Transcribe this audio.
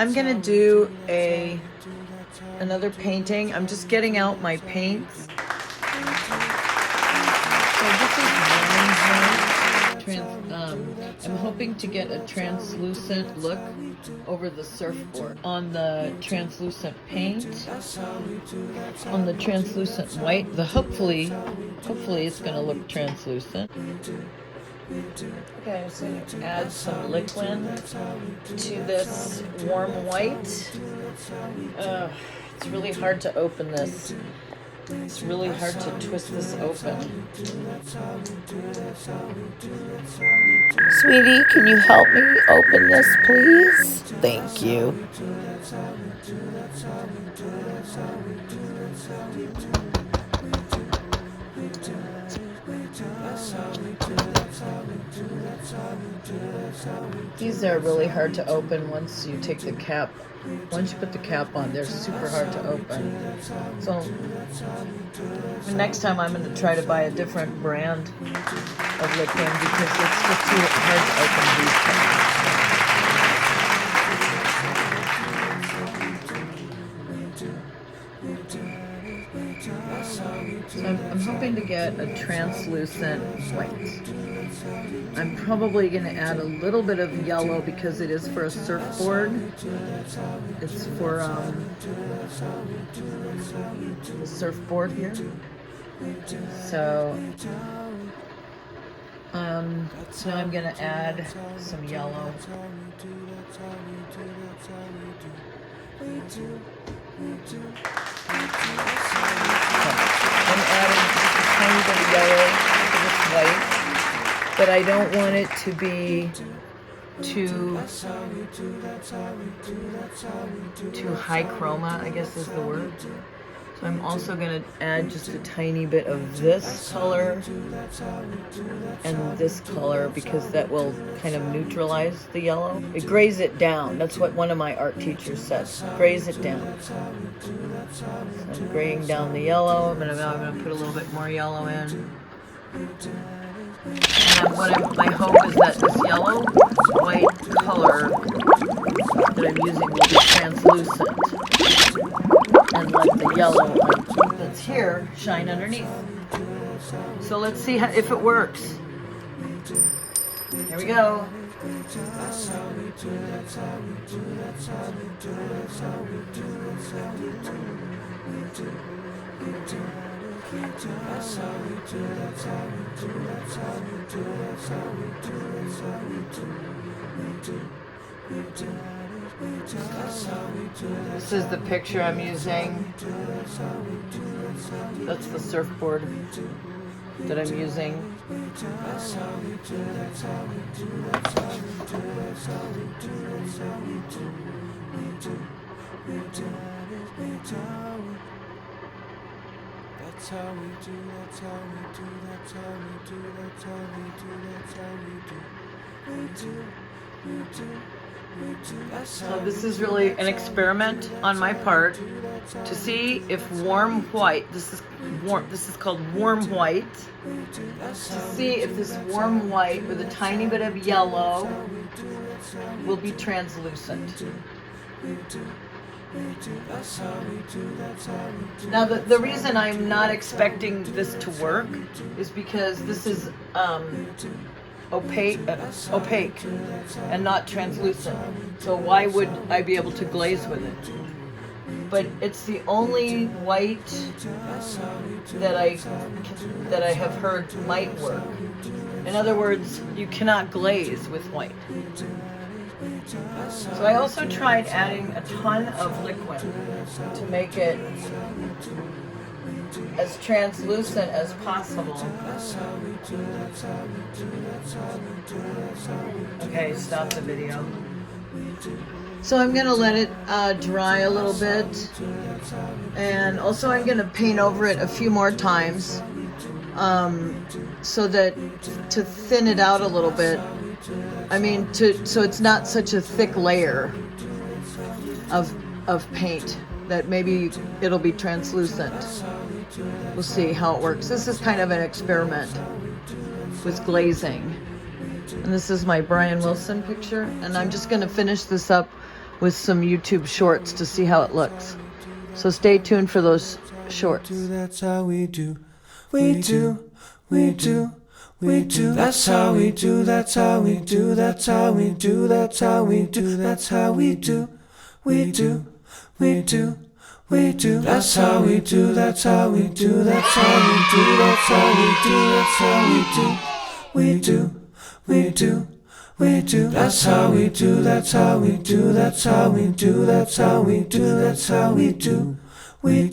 I'm gonna do another painting. I'm just getting out my paints. So this is I'm hoping to get a translucent look over the surfboard. On the translucent paint, on the translucent white, hopefully it's gonna look translucent. Okay, I'm just going to add some liquid to this warm white. It's really hard to open this. It's really hard to twist this open. Sweetie, can you help me open this, please? Thank you. These are really hard to open once you take the cap. Once you put the cap on, they're super hard to open. So next time I'm going to try to buy a different brand of liquid because it's just too hard to open these things. So I'm hoping to get a translucent white. I'm probably going to add a little bit of yellow because it is for a surfboard. It's for the surfboard here. So I'm going to add some yellow. I'm adding just a tiny bit of yellow to this white. But I don't want it to be too high chroma, I guess is the word. So I'm also going to add just a tiny bit of this color and this color because that will kind of neutralize the yellow. It grays it down. That's what one of my art teachers said. Grays it down. So I'm graying down the yellow. I'm going to put a little bit more yellow in. And my hope is that this yellow white color that I'm using will be translucent and let the yellow that's here shine underneath. So let's see if it works. Here we go. This is the picture I'm using. That's the surfboard that I'm using. That's how we do, that's how we do, that's how we do, that's how we do, that's how we do. So this is really an experiment on my part to see if warm white, this is called warm white, to see if this warm white with a tiny bit of yellow will be translucent. Now the reason I'm not expecting this to work is because this is opaque and not translucent. So why would I be able to glaze with it? But it's the only white that I have heard might work. In other words, you cannot glaze with white. So I also tried adding a ton of liquid to make it as translucent as possible. Okay, stop the video. So I'm going to let it dry a little bit, and also I'm going to paint over it a few more times so that to thin it out a little bit. I mean, so it's not such a thick layer of paint that maybe it'll be translucent. We'll see how it works. This is kind of an experiment with glazing. And this is my Brian Wilson picture. And I'm just going to finish this up with some YouTube shorts to see how it looks. So stay tuned for those shorts. That's how we do. We do. We do. We do. That's how we do. That's how we do. That's how we do. That's how we do. That's how we do. We do. We do. We do. That's how we do. That's how we do. That's how we do. That's how we do. That's how we do. We do. We do. We do. That's how we do. That's how we do. That's how we do. That's how we do. That's how we do. We